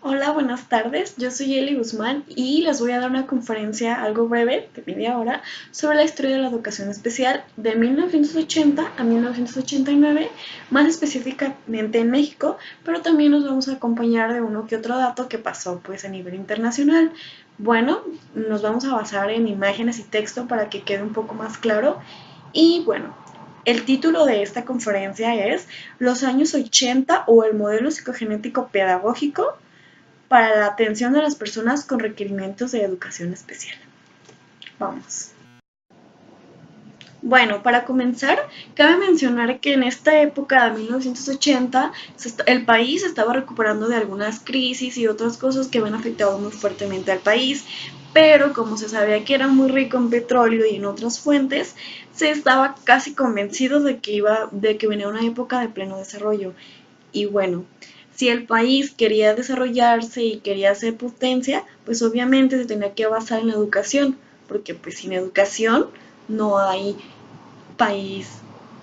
Hola, buenas tardes. Yo soy Eli Guzmán y les voy a dar una conferencia algo breve, de media hora, sobre la historia de la educación especial de 1980 a 1989, más específicamente en México, pero también nos vamos a acompañar de uno que otro dato que pasó pues a nivel internacional. Bueno, nos vamos a basar en imágenes y texto para que quede un poco más claro. Y bueno, el título de esta conferencia es Los años 80 o el modelo psicogenético pedagógico para la atención de las personas con requerimientos de educación especial. Vamos. Bueno, para comenzar, cabe mencionar que en esta época de 1980 el país estaba recuperando de algunas crisis y otras cosas que habían afectado muy fuertemente al país, pero como se sabía que era muy rico en petróleo y en otras fuentes, se estaba casi convencido de que venía una época de pleno desarrollo. Y bueno, si el país quería desarrollarse y quería ser potencia, pues obviamente se tenía que basar en la educación, porque pues sin educación no hay país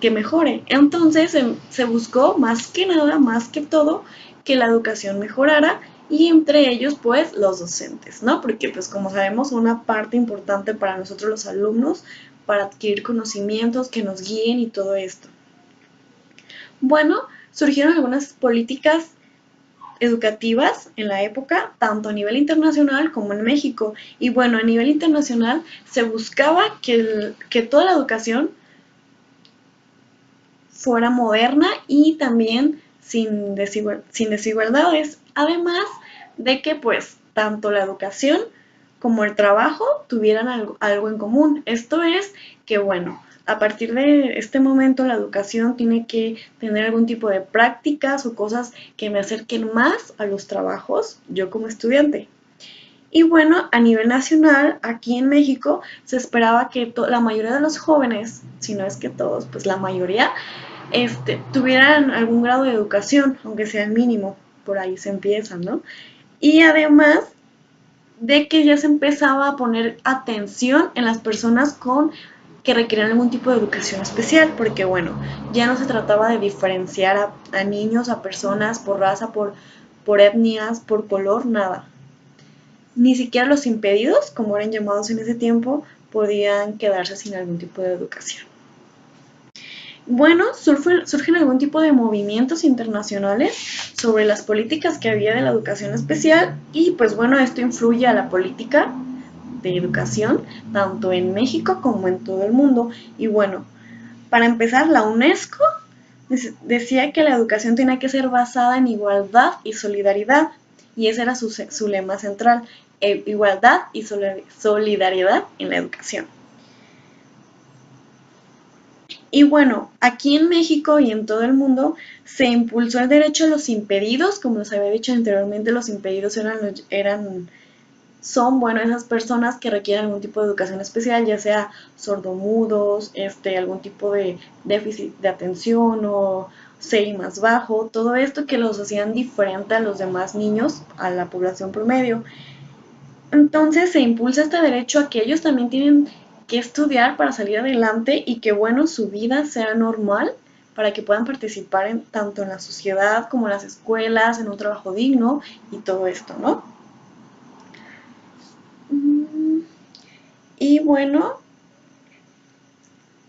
que mejore. Entonces se buscó más que nada, más que todo, que la educación mejorara y entre ellos pues los docentes, ¿no? Porque pues como sabemos una parte importante para nosotros los alumnos para adquirir conocimientos que nos guíen y todo esto. Bueno, surgieron algunas políticas educativas en la época, tanto a nivel internacional como en México. Y bueno, a nivel internacional se buscaba que toda la educación fuera moderna y también sin desigualdades. Además de que pues tanto la educación como el trabajo tuvieran algo en común. Esto es que bueno, a partir de este momento la educación tiene que tener algún tipo de prácticas o cosas que me acerquen más a los trabajos, yo como estudiante. Y bueno, a nivel nacional, aquí en México, se esperaba que la mayoría de los jóvenes, si no es que todos, pues la mayoría, tuvieran algún grado de educación, aunque sea el mínimo, por ahí se empieza, ¿no? Y además de que ya se empezaba a poner atención en las personas que requerían algún tipo de educación especial, porque bueno, ya no se trataba de diferenciar a niños, a personas por raza, por etnias, por color, nada. Ni siquiera los impedidos, como eran llamados en ese tiempo, podían quedarse sin algún tipo de educación. Bueno, surgen algún tipo de movimientos internacionales sobre las políticas que había de la educación especial y pues bueno, esto influye a la política de educación tanto en México como en todo el mundo. Y bueno, para empezar, la UNESCO decía que la educación tenía que ser basada en igualdad y solidaridad y ese era su lema central, igualdad y solidaridad en la educación. Y bueno, aquí en México y en todo el mundo se impulsó el derecho a los impedidos, como les había dicho anteriormente, los impedidos son, bueno, esas personas que requieren algún tipo de educación especial, ya sea sordomudos, algún tipo de déficit de atención o CI más bajo, todo esto que los hacían diferente a los demás niños, a la población promedio. Entonces se impulsa este derecho a que ellos también tienen que estudiar para salir adelante y que, bueno, su vida sea normal para que puedan participar tanto en la sociedad como en las escuelas, en un trabajo digno y todo esto, ¿no? Y bueno,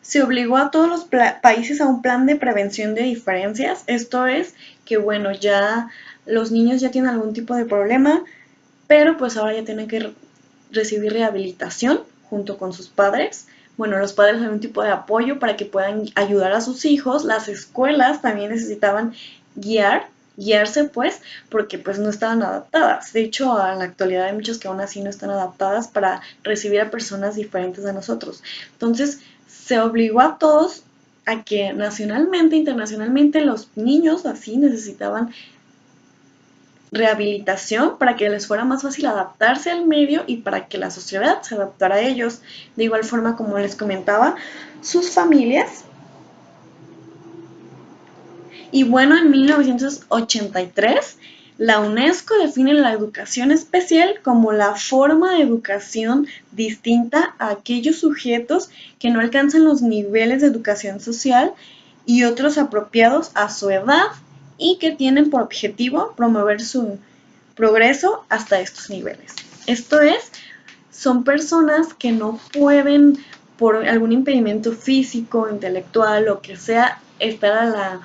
se obligó a todos los países a un plan de prevención de diferencias. Esto es que, bueno, ya los niños ya tienen algún tipo de problema, pero pues ahora ya tienen que recibir rehabilitación junto con sus padres. Bueno, los padres dan un tipo de apoyo para que puedan ayudar a sus hijos. Las escuelas también necesitaban guiarse pues, porque pues no estaban adaptadas. De hecho, en la actualidad hay muchas que aún así no están adaptadas para recibir a personas diferentes a nosotros. Entonces, se obligó a todos a que nacionalmente, internacionalmente, los niños así necesitaban rehabilitación para que les fuera más fácil adaptarse al medio y para que la sociedad se adaptara a ellos. De igual forma, como les comentaba, sus familias. Y bueno, en 1983, la UNESCO define la educación especial como la forma de educación distinta a aquellos sujetos que no alcanzan los niveles de educación social y otros apropiados a su edad y que tienen por objetivo promover progreso hasta estos niveles. Esto es, son personas que no pueden, por algún impedimento físico, intelectual, o que sea, estar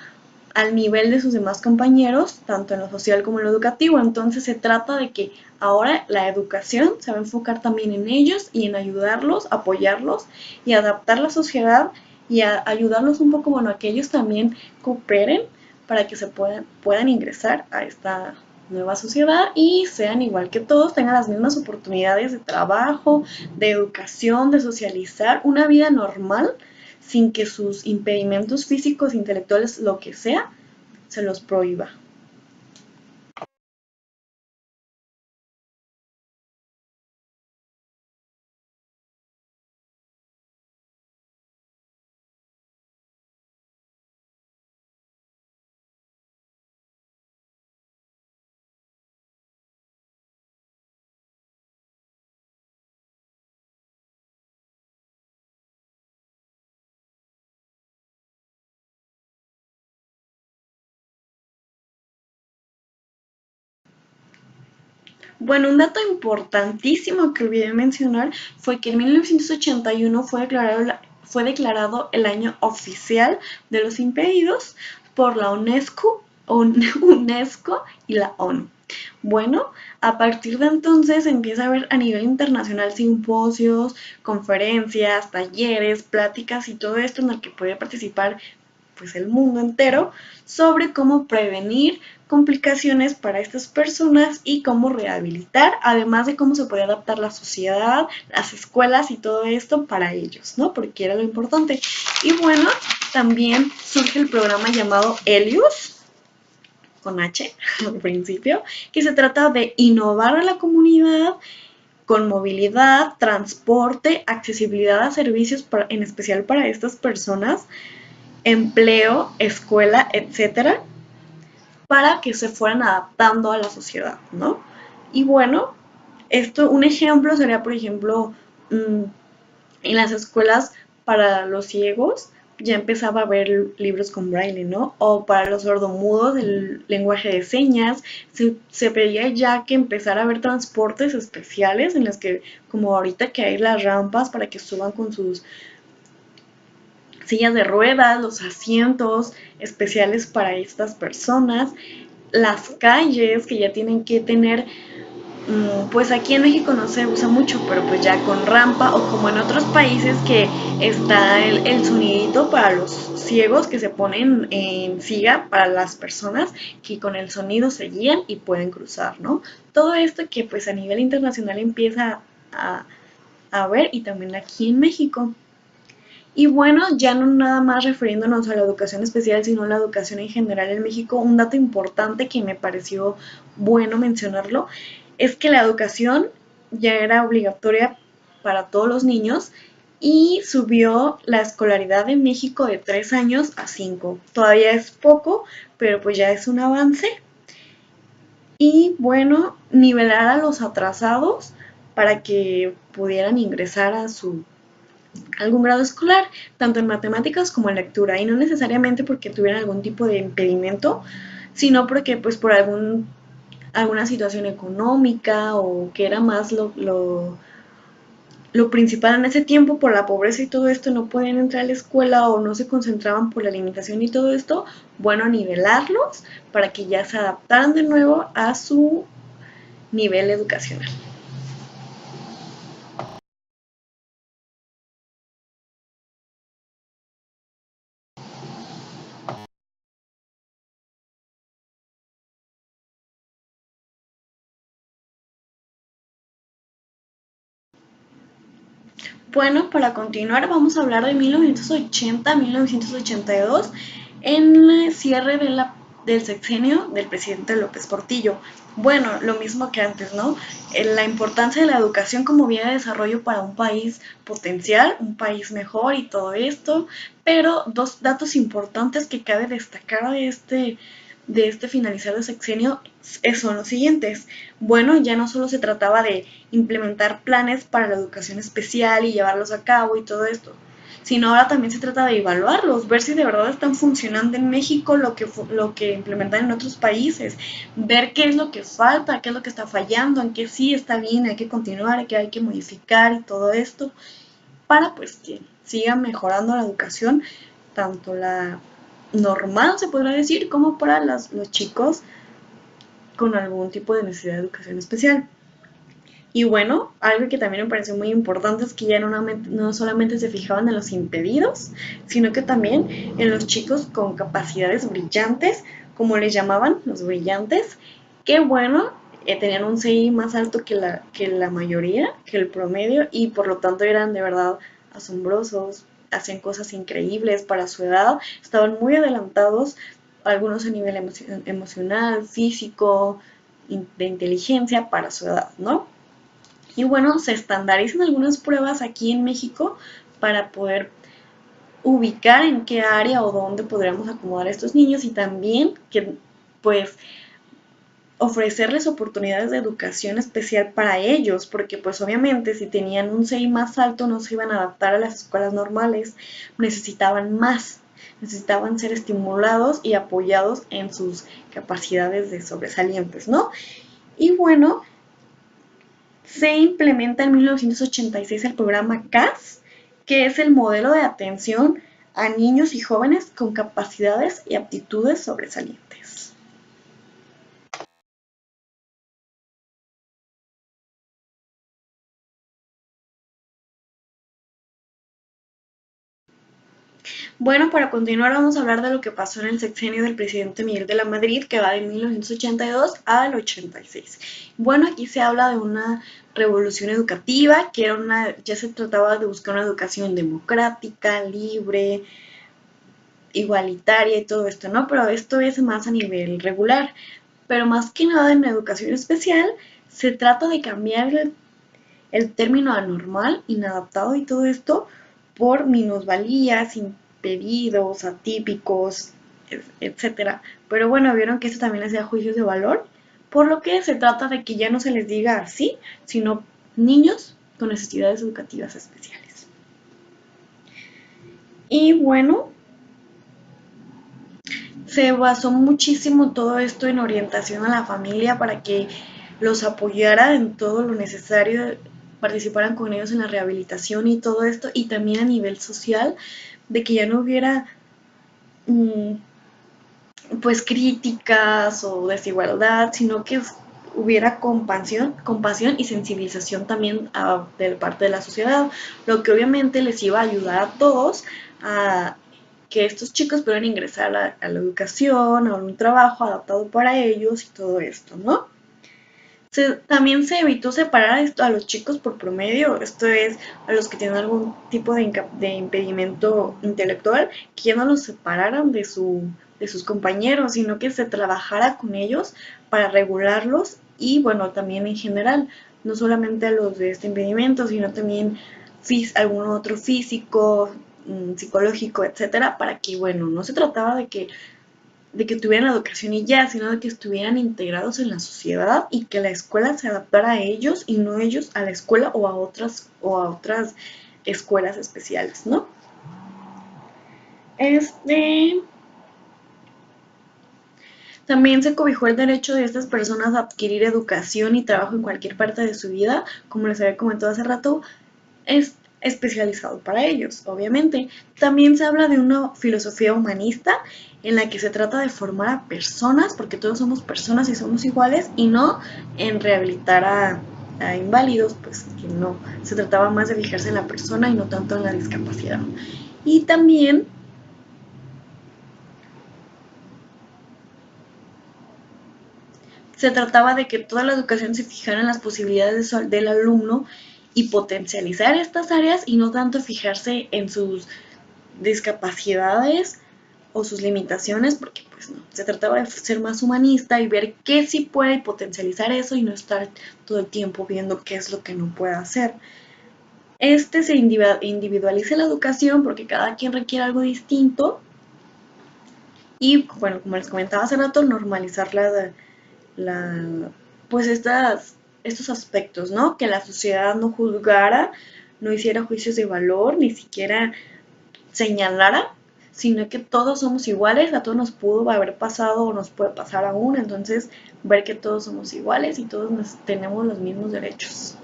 al nivel de sus demás compañeros, tanto en lo social como en lo educativo. Entonces se trata de que ahora la educación se va a enfocar también en ellos y en ayudarlos, apoyarlos y adaptar la sociedad y a ayudarlos un poco, bueno, a que ellos también cooperen para que se puedan ingresar a esta nueva sociedad y sean igual que todos, tengan las mismas oportunidades de trabajo, de educación, de socializar, una vida normal sin que sus impedimentos físicos, intelectuales, lo que sea, se los prohíba. Bueno, un dato importantísimo que olvidé mencionar fue que en 1981 fue declarado el año oficial de los impedidos por la UNESCO y la ONU. Bueno, a partir de entonces empieza a haber a nivel internacional simposios, conferencias, talleres, pláticas y todo esto en el que puede participar pues el mundo entero sobre cómo prevenir complicaciones para estas personas y cómo rehabilitar, además de cómo se puede adaptar la sociedad, las escuelas y todo esto para ellos, ¿no? Porque era lo importante. Y bueno, también surge el programa llamado Helios, con H al principio, que se trata de innovar a la comunidad con movilidad, transporte, accesibilidad a servicios, en especial para estas personas, empleo, escuela, etcétera, para que se fueran adaptando a la sociedad, ¿no? Y bueno, un ejemplo sería, por ejemplo, en las escuelas para los ciegos ya empezaba a haber libros con braille, ¿no? O para los sordomudos el lenguaje de señas, se pedía ya que empezara a haber transportes especiales en los que, como ahorita que hay las rampas para que suban con sus sillas de ruedas, los asientos especiales para estas personas, las calles que ya tienen que tener, pues aquí en México no se usa mucho, pero pues ya con rampa o como en otros países que está el sonidito para los ciegos que se ponen en siga para las personas que con el sonido se guían y pueden cruzar, ¿no? Todo esto que pues a nivel internacional empieza a ver y también aquí en México. Y bueno, ya no nada más refiriéndonos a la educación especial, sino a la educación en general en México, un dato importante que me pareció bueno mencionarlo es que la educación ya era obligatoria para todos los niños y subió la escolaridad en México de 3 años a 5. Todavía es poco, pero pues ya es un avance. Y bueno, nivelar a los atrasados para que pudieran ingresar a algún grado escolar, tanto en matemáticas como en lectura, y no necesariamente porque tuvieran algún tipo de impedimento, sino porque pues por alguna situación económica o que era más lo principal en ese tiempo por la pobreza y todo esto, no podían entrar a la escuela o no se concentraban por la limitación y todo esto, bueno, nivelarlos para que ya se adaptaran de nuevo a su nivel educacional. Bueno, para continuar vamos a hablar de 1980 a 1982 en el cierre del sexenio del presidente López Portillo. Bueno, lo mismo que antes, ¿no? La importancia de la educación como vía de desarrollo para un país potencial, un país mejor y todo esto, pero dos datos importantes que cabe destacar de este finalizar de sexenio son los siguientes. Bueno, ya no solo se trataba de implementar planes para la educación especial y llevarlos a cabo y todo esto, sino ahora también se trata de evaluarlos, ver si de verdad están funcionando en México lo que implementan en otros países, ver qué es lo que falta, qué es lo que está fallando, en qué sí está bien, hay que continuar, qué hay que modificar y todo esto, para pues que siga mejorando la educación, tanto la normal se podrá decir, como para los chicos con algún tipo de necesidad de educación especial. Y bueno, algo que también me pareció muy importante es que ya no solamente se fijaban en los impedidos, sino que también en los chicos con capacidades brillantes, como les llamaban, los brillantes, que bueno, tenían un CI más alto que la mayoría, que el promedio, y por lo tanto eran de verdad asombrosos, hacían cosas increíbles para su edad, estaban muy adelantados, algunos a nivel emocional, físico, de inteligencia para su edad, ¿no? Y bueno, se estandarizan algunas pruebas aquí en México para poder ubicar en qué área o dónde podríamos acomodar a estos niños y también que pues ofrecerles oportunidades de educación especial para ellos, porque pues obviamente si tenían un CI más alto no se iban a adaptar a las escuelas normales, necesitaban más, necesitaban ser estimulados y apoyados en sus capacidades de sobresalientes, ¿no? Y bueno, se implementa en 1986 el programa CAS, que es el modelo de atención a niños y jóvenes con capacidades y aptitudes sobresalientes. Bueno, para continuar vamos a hablar de lo que pasó en el sexenio del presidente Miguel de la Madrid, que va de 1982 al 86. Bueno, aquí se habla de una revolución educativa, que era ya se trataba de buscar una educación democrática, libre, igualitaria y todo esto, ¿no? Pero esto es más a nivel regular. Pero más que nada en educación especial se trata de cambiar el término anormal, inadaptado y todo esto por minusvalías, impedidos, atípicos, etcétera. Pero bueno, vieron que esto también hacía juicios de valor, por lo que se trata de que ya no se les diga así, sino niños con necesidades educativas especiales. Y bueno, se basó muchísimo todo esto en orientación a la familia para que los apoyara en todo lo necesario, participaran con ellos en la rehabilitación y todo esto, y también a nivel social, de que ya no hubiera mm, pues críticas o desigualdad, sino que hubiera compasión y sensibilización también de parte de la sociedad, lo que obviamente les iba a ayudar a todos a que estos chicos puedan ingresar a la educación, a un trabajo adaptado para ellos y todo esto, ¿no? También se evitó separar a los chicos por promedio, esto es, a los que tienen algún tipo de impedimento intelectual, que ya no los separaran de sus compañeros, sino que se trabajara con ellos para regularlos y, bueno, también en general, no solamente a los de este impedimento, sino también algún otro físico, psicológico, etcétera, para que, bueno, no se trataba de que tuvieran educación y ya, sino de que estuvieran integrados en la sociedad y que la escuela se adaptara a ellos y no ellos a la escuela o a otras escuelas especiales, ¿no? Este también se cobijó el derecho de estas personas a adquirir educación y trabajo en cualquier parte de su vida, como les había comentado hace rato, es especializado para ellos, obviamente. También se habla de una filosofía humanista en la que se trata de formar a personas, porque todos somos personas y somos iguales, y no en rehabilitar a inválidos, pues que no, se trataba más de fijarse en la persona y no tanto en la discapacidad. Y también se trataba de que toda la educación se fijara en las posibilidades del alumno y potencializar estas áreas y no tanto fijarse en sus discapacidades o sus limitaciones, porque pues no, se trataba de ser más humanista y ver qué sí puede potencializar eso y no estar todo el tiempo viendo qué es lo que no puede hacer. Se individualiza la educación porque cada quien requiere algo distinto y bueno, como les comentaba hace rato, normalizar la pues estos aspectos, ¿no? Que la sociedad no juzgara, no hiciera juicios de valor, ni siquiera señalara, sino que todos somos iguales, a todos nos pudo haber pasado o nos puede pasar aún, entonces ver que todos somos iguales y todos tenemos los mismos derechos.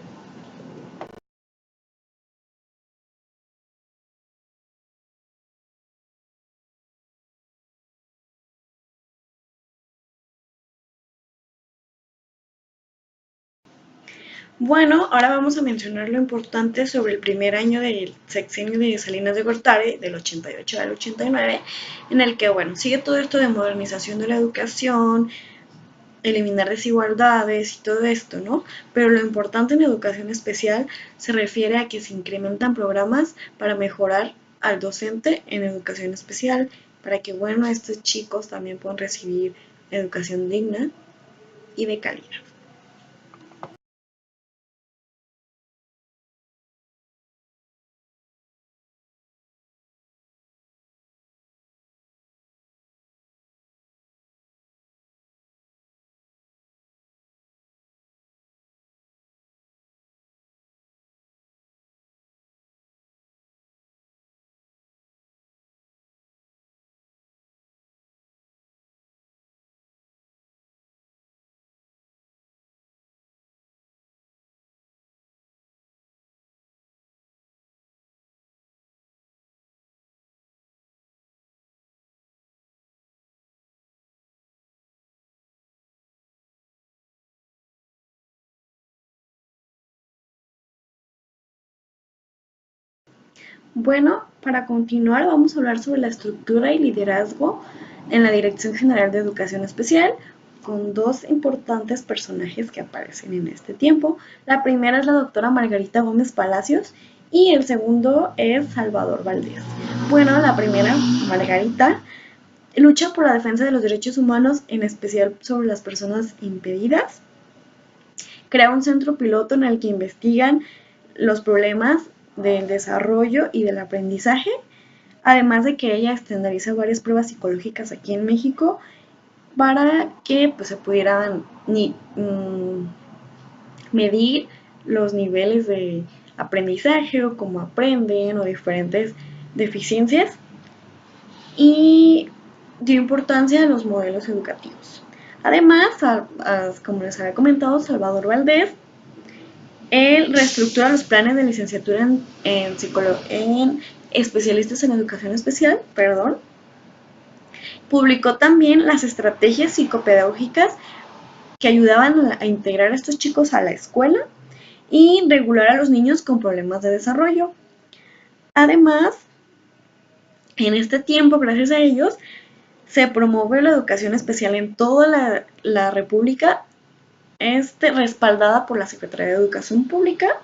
Bueno, ahora vamos a mencionar lo importante sobre el primer año del sexenio de Salinas de Gortari, del 88 al 89, en el que, bueno, sigue todo esto de modernización de la educación, eliminar desigualdades y todo esto, ¿no? Pero lo importante en educación especial se refiere a que se incrementan programas para mejorar al docente en educación especial, para que, bueno, estos chicos también puedan recibir educación digna y de calidad. Bueno, para continuar vamos a hablar sobre la estructura y liderazgo en la Dirección General de Educación Especial con dos importantes personajes que aparecen en este tiempo. La primera es la doctora Margarita Gómez Palacios y el segundo es Salvador Valdés. Bueno, la primera, Margarita, lucha por la defensa de los derechos humanos, en especial sobre las personas impedidas. Crea un centro piloto en el que investigan los problemas del desarrollo y del aprendizaje, además de que ella estandariza varias pruebas psicológicas aquí en México para que pues, se pudieran medir los niveles de aprendizaje o cómo aprenden o diferentes deficiencias, y dio importancia a los modelos educativos. Además, como les había comentado, Salvador Valdés, él reestructura los planes de licenciatura en especialistas en educación especial, perdón. Publicó también las estrategias psicopedagógicas que ayudaban a integrar a estos chicos a la escuela y regular a los niños con problemas de desarrollo. Además, en este tiempo, gracias a ellos, se promueve la educación especial en toda la República, respaldada por la Secretaría de Educación Pública,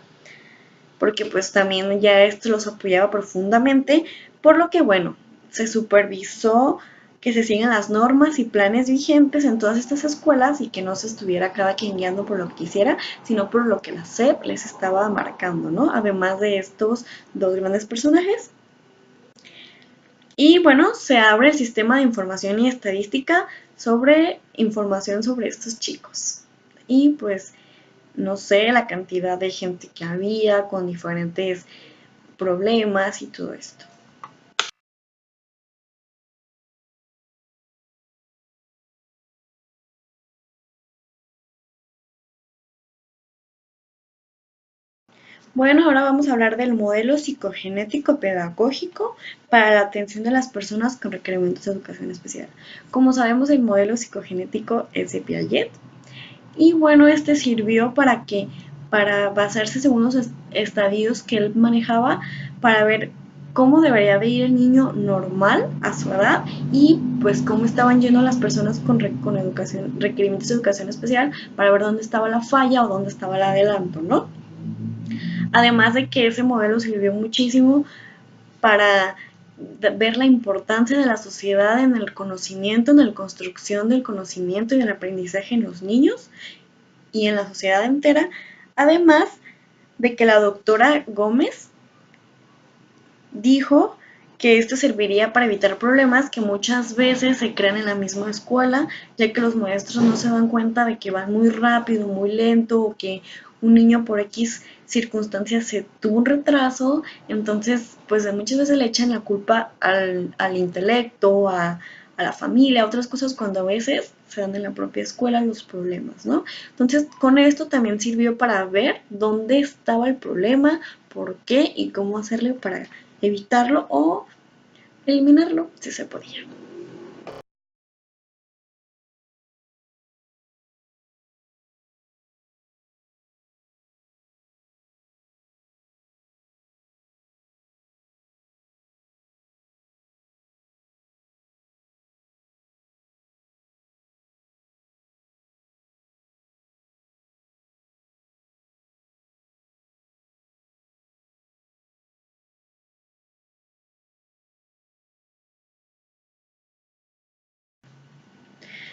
porque pues también ya esto los apoyaba profundamente, por lo que bueno, se supervisó que se sigan las normas y planes vigentes en todas estas escuelas y que no se estuviera cada quien guiando por lo que quisiera, sino por lo que la SEP les estaba marcando, ¿no? Además de estos dos grandes personajes. Y bueno, se abre el sistema de información y estadística sobre información sobre estos chicos. Y pues no sé la cantidad de gente que había con diferentes problemas y todo esto. Bueno, ahora vamos a hablar del modelo psicogenético pedagógico para la atención de las personas con requerimientos de educación especial. Como sabemos, el modelo psicogenético es de Piaget y bueno, este sirvió para basarse según los estadios que él manejaba para ver cómo debería de ir el niño normal a su edad y pues cómo estaban yendo las personas con educación, requerimientos de educación especial para ver dónde estaba la falla o dónde estaba el adelanto, ¿no? Además de que ese modelo sirvió muchísimo para ver la importancia de la sociedad en el conocimiento, en la construcción del conocimiento y del aprendizaje en los niños y en la sociedad entera, además de que la doctora Gómez dijo que esto serviría para evitar problemas que muchas veces se crean en la misma escuela, ya que los maestros no se dan cuenta de que van muy rápido, muy lento, o que un niño por X circunstancias se tuvo un retraso, entonces pues muchas veces le echan la culpa al intelecto, a la familia, a otras cosas, cuando a veces se dan en la propia escuela los problemas, ¿no? Entonces con esto también sirvió para ver dónde estaba el problema, por qué y cómo hacerle para evitarlo o eliminarlo si se podía.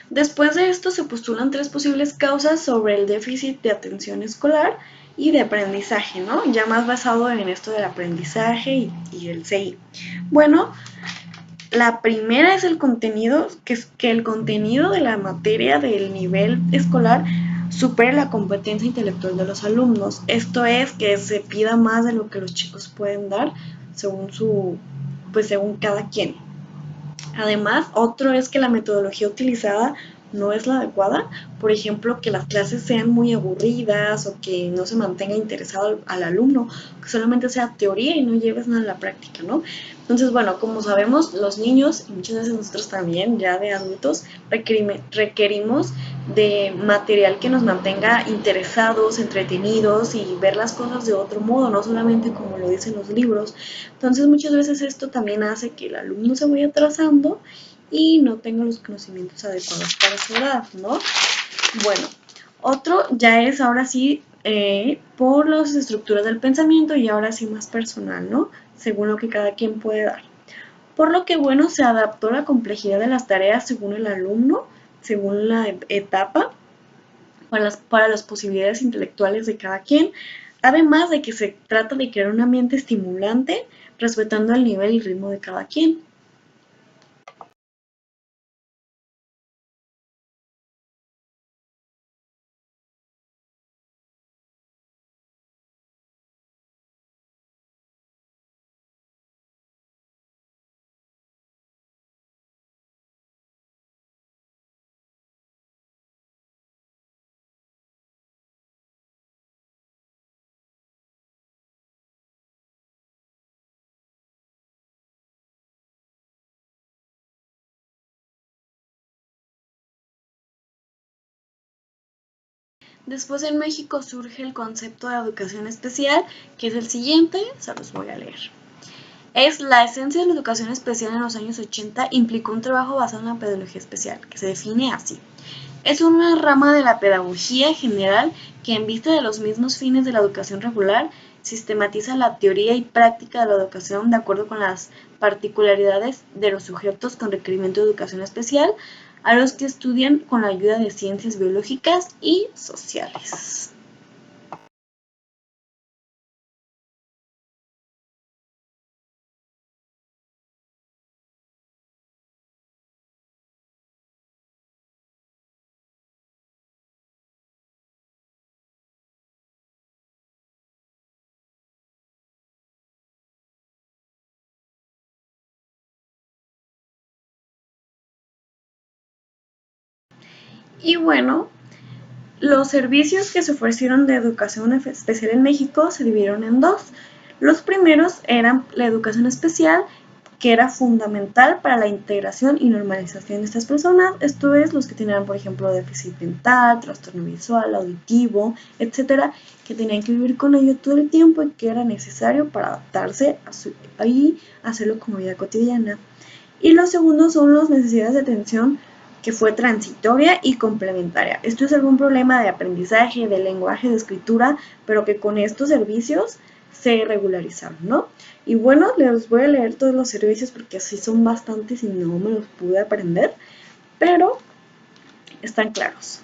Después de esto se postulan tres posibles causas sobre el déficit de atención escolar y de aprendizaje, ¿no? Ya más basado en esto del aprendizaje y el CI. Bueno, la primera es el contenido, que es que el contenido de la materia del nivel escolar supere la competencia intelectual de los alumnos. Esto es que se pida más de lo que los chicos pueden dar según pues según cada quien. Además, otro es que la metodología utilizada no es la adecuada. Por ejemplo, que las clases sean muy aburridas o que no se mantenga interesado al alumno, que solamente sea teoría y no lleves nada a la práctica, ¿no? Entonces, bueno, como sabemos, los niños, y muchas veces nosotros también, ya de adultos, requerimos de material que nos mantenga interesados, entretenidos y ver las cosas de otro modo, no solamente como lo dicen los libros. Entonces muchas veces esto también hace que el alumno se vaya atrasando y no tenga los conocimientos adecuados para su edad, ¿no? Bueno, otro ya es ahora sí por las estructuras del pensamiento y ahora sí más personal, ¿no? Según lo que cada quien puede dar. Por lo que, bueno, se adaptó la complejidad de las tareas según el alumno, según la etapa, para las posibilidades intelectuales de cada quien, además de que se trata de crear un ambiente estimulante, respetando el nivel y ritmo de cada quien. Después en México surge el concepto de educación especial, que es el siguiente, se los voy a leer. Es la esencia de la educación especial en los años 80 implicó un trabajo basado en la pedagogía especial, que se define así. Es una rama de la pedagogía general que, en vista de los mismos fines de la educación regular, sistematiza la teoría y práctica de la educación de acuerdo con las particularidades de los sujetos con requerimiento de educación especial, a los que estudian con la ayuda de ciencias biológicas y sociales. Y bueno, los servicios que se ofrecieron de educación especial en México se dividieron en dos. Los primeros eran la educación especial, que era fundamental para la integración y normalización de estas personas. Esto es, los que tenían, por ejemplo, déficit mental, trastorno visual, auditivo, etcétera, que tenían que vivir con ello todo el tiempo y que era necesario para adaptarse y hacerlo como vida cotidiana. Y los segundos son las necesidades de atención, que fue transitoria y complementaria. Esto es algún problema de aprendizaje, de lenguaje, de escritura, pero que con estos servicios se regularizaron, ¿no? Y bueno, les voy a leer todos los servicios porque así son bastantes y no me los pude aprender, pero están claros.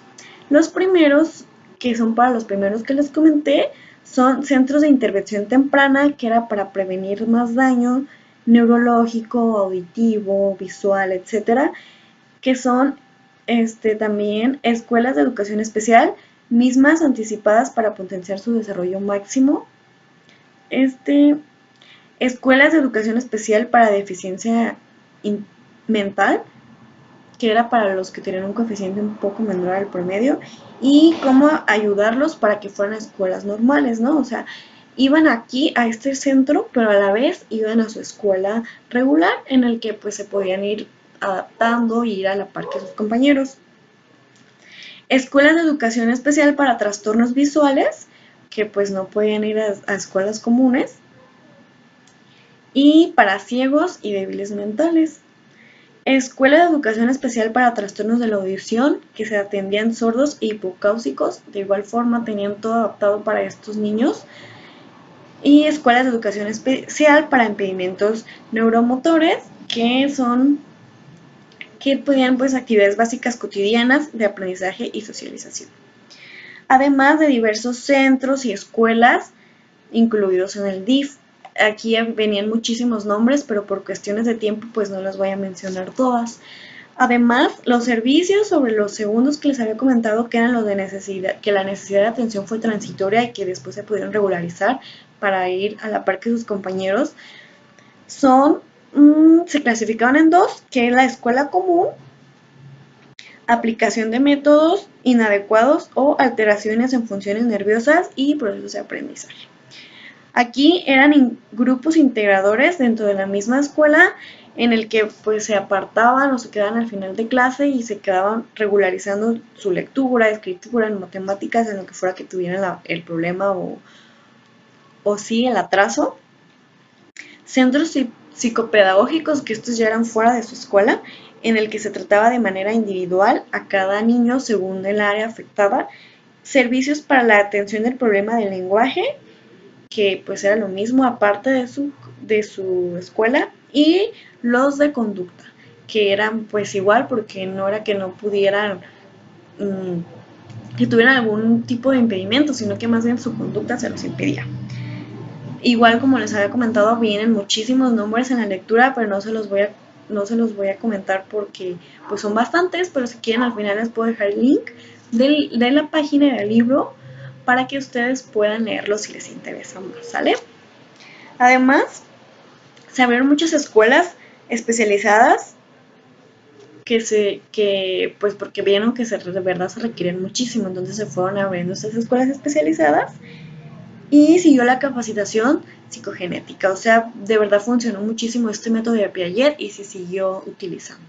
Los primeros, que son para los primeros que les comenté, son centros de intervención temprana, que era para prevenir más daño neurológico, auditivo, visual, etcétera, que son también escuelas de educación especial, mismas anticipadas para potenciar su desarrollo máximo. Escuelas de educación especial para deficiencia mental, que era para los que tenían un coeficiente un poco menor al promedio, y cómo ayudarlos para que fueran a escuelas normales, ¿no? O sea, iban aquí a este centro, pero a la vez iban a su escuela regular en el que pues se podían ir adaptando y ir a la par que sus compañeros. Escuelas de educación especial para trastornos visuales, que pues no podían ir a escuelas comunes, y para ciegos y débiles mentales. Escuela de educación especial para trastornos de la audición, que se atendían sordos e hipocáusicos, de igual forma tenían todo adaptado para estos niños. Y escuelas de educación especial para impedimentos neuromotores, que podían pues actividades básicas cotidianas de aprendizaje y socialización. Además de diversos centros y escuelas incluidos en el DIF. Aquí venían muchísimos nombres, pero por cuestiones de tiempo pues no las voy a mencionar todas. Además, los servicios sobre los segundos que les había comentado que eran los de necesidad, que la necesidad de atención fue transitoria y que después se pudieron regularizar para ir a la par que sus compañeros, se clasificaban en dos, que es la escuela común, aplicación de métodos inadecuados o alteraciones en funciones nerviosas y procesos de aprendizaje. Aquí eran grupos integradores dentro de la misma escuela en el que pues se apartaban o se quedaban al final de clase y se quedaban regularizando su lectura, escritura, en matemáticas, en lo que fuera que tuvieran el problema o sí el atraso. Centros psicopedagógicos, que estos ya eran fuera de su escuela, en el que se trataba de manera individual a cada niño según el área afectada. Servicios para la atención del problema del lenguaje, que pues era lo mismo aparte de su escuela, y los de conducta, que eran pues igual porque no era que no pudieran, que tuvieran algún tipo de impedimento, sino que más bien su conducta se los impedía. Igual como les había comentado, vienen muchísimos nombres en la lectura, pero no se los voy a comentar porque pues son bastantes, pero si quieren al final les puedo dejar el link de la página del libro para que ustedes puedan leerlo si les interesa más, ¿sale? Además, se abrieron muchas escuelas especializadas pues porque vieron que de verdad se requieren muchísimo, entonces se fueron abriendo estas escuelas especializadas y siguió la capacitación psicogenética, o sea, de verdad funcionó muchísimo este método de Piaget y se siguió utilizando.